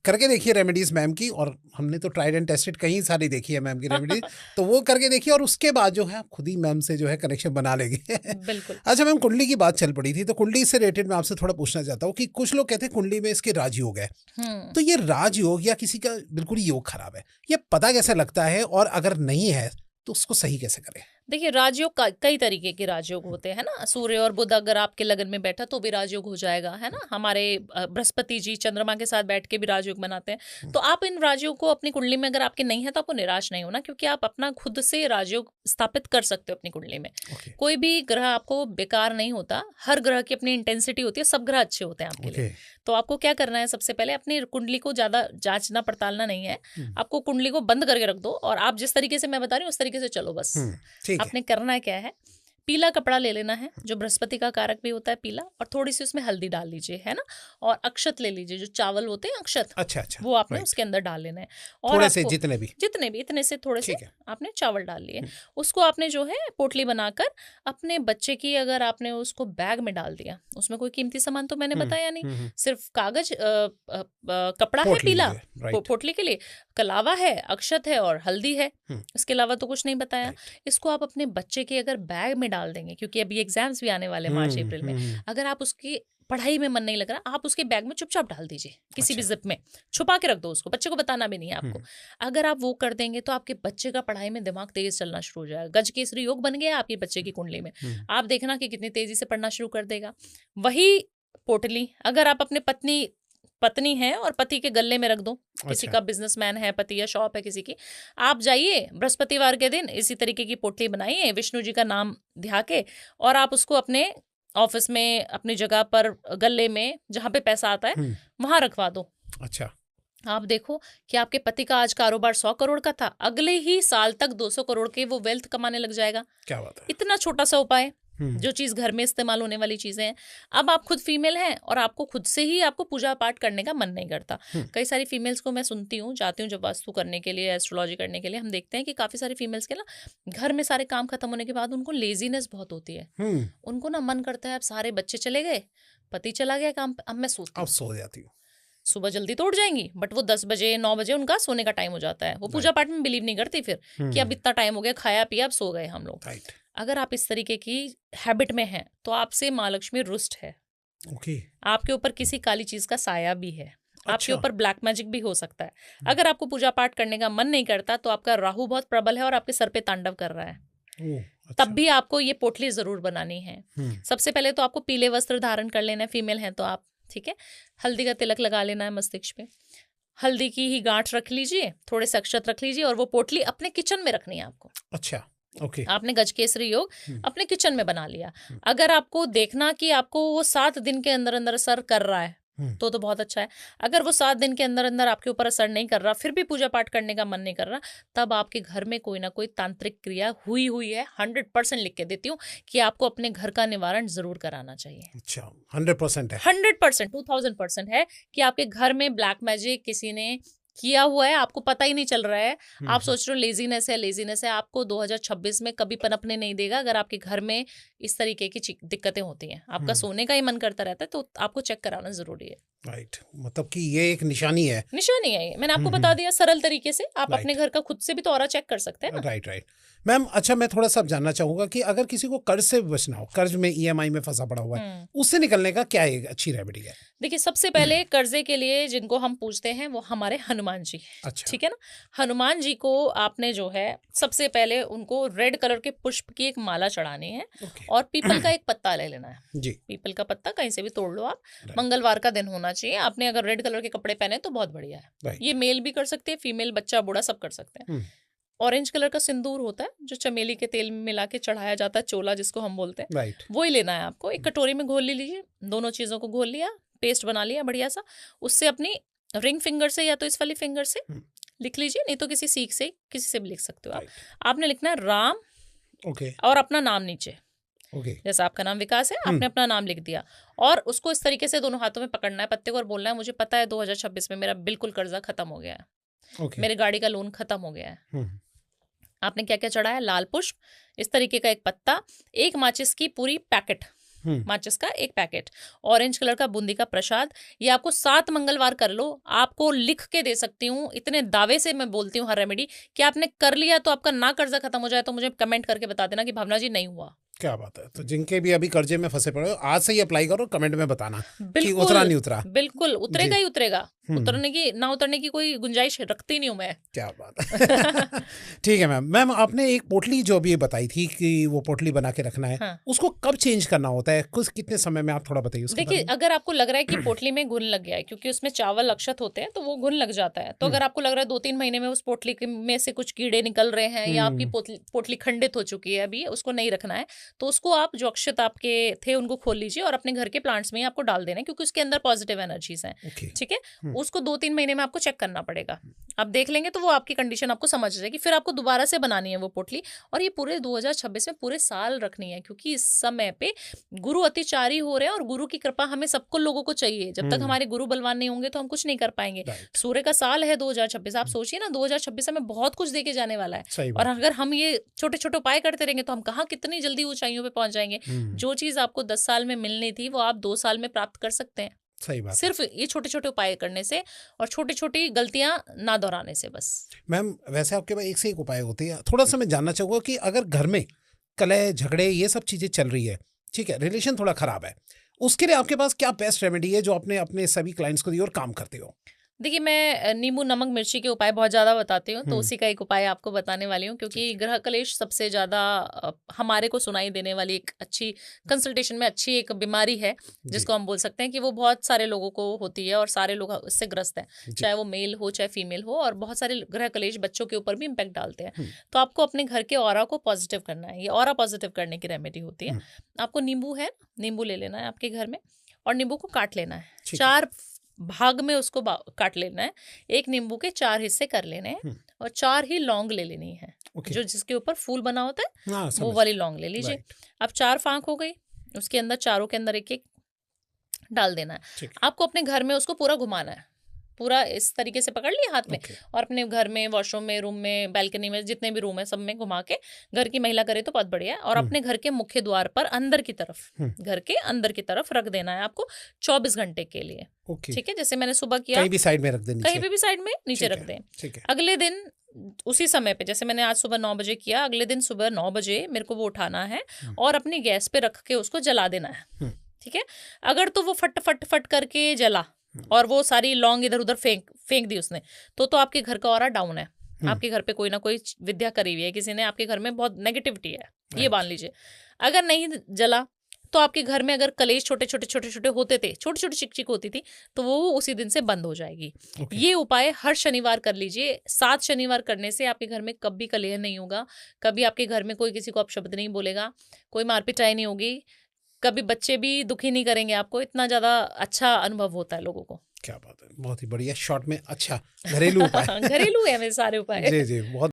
करके देखी है रेमेडीज मैम की, और हमने तो ट्राइड एंड टेस्टेड कहीं सारी देखी है मैम की रेमेडीज, तो वो करके देखिए और उसके बाद जो है आप खुद ही मैम से जो है कनेक्शन बना लेंगे। बिल्कुल। अच्छा मैम, कुंडली की बात चल पड़ी थी, तो कुंडली से रिलेटेड मैं आपसे थोड़ा पूछना चाहता हूँ कि कुछ लोग कहते हैं कुंडली में इसके राजयोग है, तो ये राजयोग या किसी का बिल्कुल ही योग खराब है, ये पता कैसे लगता है, और अगर नहीं है तो उसको सही कैसे करें? देखिए, राजयोग कई तरीके के राजयोग होते हैं ना। सूर्य और बुध अगर आपके लगन में बैठा तो भी राजयोग हो जाएगा, है ना। हमारे बृहस्पति जी चंद्रमा के साथ बैठ के भी राजयोग बनाते हैं। तो आप इन राजयोग को अपनी कुंडली में अगर आपके नहीं है तो आपको निराश नहीं होना, क्योंकि आप अपना खुद से राजयोग स्थापित कर सकते हो अपनी कुंडली में। कोई भी ग्रह आपको बेकार नहीं होता, हर ग्रह की अपनी इंटेंसिटी होती है, सब ग्रह अच्छे होते हैं आपके लिए। तो आपको क्या करना है, सबसे पहले अपनी कुंडली को ज्यादा जांचना पड़तालना नहीं है, आपको कुंडली को बंद करके रख दो और आप जिस तरीके से मैं बता रही हूँ उस तरीके से चलो बस। आपने करना क्या है, पीला कपड़ा ले लेना है, जो बृहस्पति का कारक भी होता है पीला, और थोड़ी सी उसमें हल्दी डाल लीजिए, है ना। और अक्षत ले लीजिए, जो चावल होते हैं अक्षत, अच्छा, वो आपने उसके अंदर डाल लेना है। और थोड़े से, जितने भी इतने से थोड़े से आपने चावल डाल लिए। उसको आपने जो है पोटली बनाकर अपने बच्चे की, अगर आपने उसको बैग में डाल दिया, उसमें कोई कीमती सामान तो मैंने बताया नहीं, सिर्फ कागज कपड़ा है पीला पोटली के लिए, कलावा है, अक्षत है और हल्दी है, इसके अलावा तो कुछ नहीं बताया। इसको आप अपने बच्चे के अगर बैग में डाल देंगे, क्योंकि अभी एग्जाम्स भी आने वाले मार्च अप्रैल में, अगर आप उसकी पढ़ाई में मन नहीं लग रहा, आप उसके बैग में चुपचाप डाल दीजिए, किसी भी जिप में छुपा के रख दो उसको, बच्चे को बताना भी नहीं है आपको। अगर आप वो कर देंगे तो आपके बच्चे का पढ़ाई में दिमाग तेज चलना शुरू हो जाएगा। गजकेसरी योग बन गया आपके बच्चे की कुंडली में, आप देखना कि कितनी तेजी से पढ़ना शुरू कर देगा। वही पोटली अगर आप अपने पत्नी है और पति के गले में रख दो, किसी का बिजनेसमैन है पति या शॉप है किसी की, आप जाइए बृहस्पतिवार के दिन इसी तरीके की पोटली बनाइए विष्णु जी का नाम ध्या के, और आप उसको अपने ऑफिस में, अपनी जगह पर, गले में जहां पे पैसा आता है वहां रखवा दो। अच्छा, आप देखो कि आपके पति का आज कारोबार 100 करोड़ का था, अगले ही साल तक 200 करोड़ के वो वेल्थ कमाने लग जाएगा। क्या बात है। इतना छोटा सा उपाय, जो चीज घर में इस्तेमाल होने वाली चीजें हैं। अब आप खुद फीमेल हैं और आपको खुद से ही आपको पूजा पाठ करने का मन नहीं करता। कई सारी फीमेल्स को मैं सुनती हूँ, जाती हूँ जब वास्तु करने के लिए, एस्ट्रोलॉजी करने के लिए, हम देखते हैं कि काफी सारी फीमेल्स के ना घर में सारे काम खत्म होने के बाद उनको लेजीनेस बहुत होती है। उनको ना मन करता है अब सारे बच्चे चले गए, पति चला गया काम पे, अब मैं सोती हूँ, अब सो जाती हूँ। सुबह जल्दी तो उठ जाएंगी, बट वो 10 बजे 9 बजे उनका सोने का टाइम हो जाता है। वो पूजा पाठ में बिलीव नहीं करती फिर कि अब इतना टाइम हो गया, खाया पिया, अब सो गए हम लोग। अगर आप इस तरीके की हैबिट में हैं तो आपसे माँ लक्ष्मी रुष्ट है। आपके ऊपर किसी काली चीज का साया भी है। आपके ऊपर ब्लैक मैजिक भी हो सकता है। अगर आपको पूजा पाठ करने का मन नहीं करता तो आपका राहु बहुत प्रबल है और आपके सर पे तांडव कर रहा है। तब भी आपको ये पोटली जरूर बनानी है। सबसे पहले तो आपको पीले वस्त्र धारण कर लेना है, फीमेल है तो आप, ठीक है। हल्दी का तिलक लगा लेना है मस्तिष्क पे, हल्दी की ही गांठ रख लीजिए, थोड़े से अक्षत रख लीजिए, और वो पोटली अपने किचन में रखनी है आपको। अच्छा, ओके। आपने गजकेसरी योग अपने किचन में बना लिया। अगर आपको देखना कि आपको वो 7 दिन के अंदर अंदर असर कर रहा है तो बहुत अच्छा है। अगर वो 7 दिन के अंदर अंदर आपके ऊपर असर नहीं कर रहा, फिर भी पूजा पाठ करने का मन नहीं कर रहा, तब आपके घर में कोई ना कोई तांत्रिक क्रिया हुई है। 100% लिख के देती हूँ कि आपको अपने घर का निवारण जरूर कराना चाहिए। अच्छा, 100% है? 100%, 2000% है कि आपके घर में ब्लैक मैजिक किसी ने किया हुआ है, आपको पता ही नहीं चल रहा है। आप सोच रहे हो लेजीनेस है, आपको 2026 में कभी पनपने नहीं देगा। अगर आपके घर में इस तरीके की दिक्कतें होती हैं, आपका सोने का ही मन करता रहता है, तो आपको चेक कराना जरूरी है। राइट, मतलब कि ये एक निशानी है। निशानी है ये, मैंने आपको बता दिया सरल तरीके से। आप अपने घर का खुद से भी तो ऑरा चेक कर सकते हैं ना। Right ma'am. अच्छा, मैं थोड़ा सा जानना चाहूंगा कि अगर किसी को कर्ज से बचना हो, कर्ज में EMI में फंसा पड़ा हुआ है, उससे निकलने का क्या एक अच्छी रेमेडी है? देखिए, सबसे पहले कर्जे के लिए जिनको हम पूछते हैं वो हमारे हनुमान जी। अच्छा। ठीक है ना। हनुमान जी को आपने जो है सबसे पहले उनको रेड कलर के पुष्प की एक माला चढ़ानी है और पीपल का एक पत्ता ले लेना है जी। पीपल का पत्ता कहीं से भी तोड़ लो आप। मंगलवार का दिन होना चाहिए। आपने अगर रेड कलर के कपड़े पहने तो बहुत बढ़िया है। ये मेल भी कर सकते हैं, फीमेल, बच्चा, बूढ़ा सब कर सकते हैं। ऑरेंज कलर का सिंदूर होता है जो चमेली के तेल में मिला के चढ़ाया जाता है, चोला जिसको हम बोलते हैं, वो ही लेना है आपको। एक कटोरी में घोल लीजिए, दोनों चीजों को घोल लिया, पेस्ट बना लिया बढ़िया सा। उससे अपनी रिंग फिंगर से या तो इस वाली फिंगर से लिख लीजिए, नहीं तो किसी सीख से किसी से भी लिख सकते हो आप। आपने लिखना है राम और अपना नाम नीचे। जैसा आपका नाम विकास है, आपने अपना नाम लिख दिया और उसको इस तरीके से दोनों हाथों में पकड़ना है पत्ते को और बोलना है, मुझे पता है 2026 में मेरा बिल्कुल कर्जा खत्म हो गया है, मेरे गाड़ी का लोन खत्म हो गया है। आपने क्या क्या चढ़ाया? लाल पुष्प, इस तरीके का एक पत्ता, एक माचिस की पूरी पैकेट माचिस का एक पैकेट, ऑरेंज कलर का बूंदी का प्रसाद, ये आपको 7 मंगलवार कर लो। आपको लिख के दे सकती हूँ, इतने दावे से मैं बोलती हूँ हर रेमेडी कि आपने कर लिया तो आपका ना कर्जा खत्म हो जाए तो मुझे कमेंट करके बता देना कि भावना जी नहीं हुआ। क्या बात है। तो जिनके भी अभी कर्जे में फंसे पड़े हो, आज से ही अप्लाई करो, कमेंट में बताना कि उतरा नहीं उतरा। बिल्कुल उतरेगा ही उतरेगा, उतरने की ना उतरने की कोई गुंजाइश रखती नहीं हूँ मैं। क्या बात है। ठीक है मैम, आपने एक पोटली जो अभी बताई थी कि वो पोटली बना के रखना है, हाँ। उसको कब चेंज करना होता है, कुछ कितने समय में, आप थोड़ा बताइए। देखिए, अगर आपको लग रहा है कि पोटली में घुन लग गया है, क्योंकि उसमें चावल अक्षत होते हैं तो वो घुन लग जाता है, तो अगर आपको लग रहा है 2-3 महीने में उस पोटली में से कुछ कीड़े निकल रहे हैं या आपकी पोटली खंडित हो चुकी है, अभी उसको नहीं रखना है, तो उसको आप जो अक्षत आपके थे उनको खोल लीजिए और अपने घर के प्लांट्स में ही आपको डाल देना है, क्योंकि उसके अंदर पॉजिटिव एनर्जीज हैं। ठीक है, उसको 2-3 महीने में आपको चेक करना पड़ेगा। आप देख लेंगे तो वो आपकी कंडीशन आपको समझ जाएगी, फिर आपको दोबारा से बनानी है वो पोटली, और ये पूरे 2026 में पूरे साल रखनी है, क्योंकि इस समय पे गुरु अतिचारी हो रहे हैं और गुरु की कृपा हमें सबको लोगों को चाहिए। जब तक हमारे गुरु बलवान नहीं होंगे तो हम कुछ नहीं कर पाएंगे। सूर्य का साल है 2026, आप सोचिए ना 2026 में बहुत कुछ देके जाने वाला है, और अगर हम ये छोटे छोटे उपाय करते रहेंगे तो हम कहाँ कितनी जल्दी ऊंचाइयों पे पहुंच जाएंगे। जो चीज आपको 10 साल में मिलनी थी वो आप 2 साल में प्राप्त कर सकते हैं। सही बात, सिर्फ ये छोटे छोटे उपाय करने से और छोटी छोटी गलतियां ना दोहराने से बस। मैम, वैसे आपके पास एक से एक उपाय होते हैं, थोड़ा सा मैं जानना चाहूँगा कि अगर घर में कलह झगड़े ये सब चीज़ें चल रही है, ठीक है, रिलेशन थोड़ा खराब है, उसके लिए आपके पास क्या बेस्ट रेमेडी है जो आपने अपने सभी क्लाइंट्स को दी और काम करते हो? देखिए, मैं नींबू नमक मिर्ची के उपाय बहुत ज़्यादा बताती हूँ, तो उसी का एक उपाय आपको बताने वाली हूँ, क्योंकि ग्रह कलेश सबसे ज़्यादा हमारे को सुनाई देने वाली एक अच्छी कंसल्टेशन में अच्छी एक बीमारी है, जिसको हम बोल सकते हैं कि वो बहुत सारे लोगों को होती है और सारे लोग इससे ग्रस्त हैं, चाहे वो मेल हो चाहे फीमेल हो, और बहुत सारे ग्रह कलेश बच्चों के ऊपर भी इम्पैक्ट डालते हैं। तो आपको अपने घर के ऑरा को पॉजिटिव करना है, ये ऑरा पॉजिटिव करने की रेमेडी होती है। आपको नींबू है, नींबू ले लेना है आपके घर में, और नींबू को काट लेना है, 4 भाग में उसको काट लेना है। एक नींबू के 4 हिस्से कर लेने हैं, और 4 ही लौंग ले लेनी है, जो जिसके ऊपर फूल बना होता है वो वाली लौंग ले लीजिए। अब 4 फांक हो गई, उसके अंदर चारों के अंदर एक एक डाल देना है। आपको अपने घर में उसको पूरा घुमाना है, पूरा इस तरीके से पकड़ लिया हाथ में, और अपने घर में, वॉशरूम में, रूम में, बैल्कनी में, जितने भी रूम है सब में घुमा के, घर की महिला करे तो बहुत बढ़िया है, और अपने घर के मुख्य द्वार पर अंदर की तरफ, घर के अंदर की तरफ रख देना है आपको 24 घंटे के लिए। ठीक है, जैसे मैंने सुबह किया, कहीं भी साइड में रख दें, कहीं भी साइड में नीचे रख दें। अगले दिन उसी समय पे, जैसे मैंने आज सुबह 9 बजे किया, अगले दिन सुबह 9 बजे मेरे को वो उठाना है और अपनी गैस पे रख के उसको जला देना है। ठीक है, अगर तो वो फट फट फट करके जला और वो सारी लौंग इधर उधर फेंक दी उसने, तो आपके घर का ऑरा डाउन है, आपके घर पे कोई ना कोई विद्या करी हुई है, किसी ने आपके घर में बहुत नेगेटिविटी है, ये मान लीजिए। अगर नहीं जला तो आपके घर में अगर कलेश छोटे छोटे होते थे, छोटी छोटी चिक चिक होती थी, तो वो उसी दिन से बंद हो जाएगी। ये उपाय हर शनिवार कर लीजिए। 7 शनिवार करने से आपके घर में कभी कलह नहीं होगा, कभी आपके घर में कोई किसी को अपशब्द नहीं बोलेगा, कोई मारपिटाई नहीं होगी, कभी बच्चे भी दुखी नहीं करेंगे आपको। इतना ज्यादा अच्छा अनुभव होता है लोगों को। क्या बात है, बहुत ही बढ़िया, शॉर्ट में अच्छा घरेलू उपाय। घरेलू है मेरे सारे उपाय। जी जी, बहुत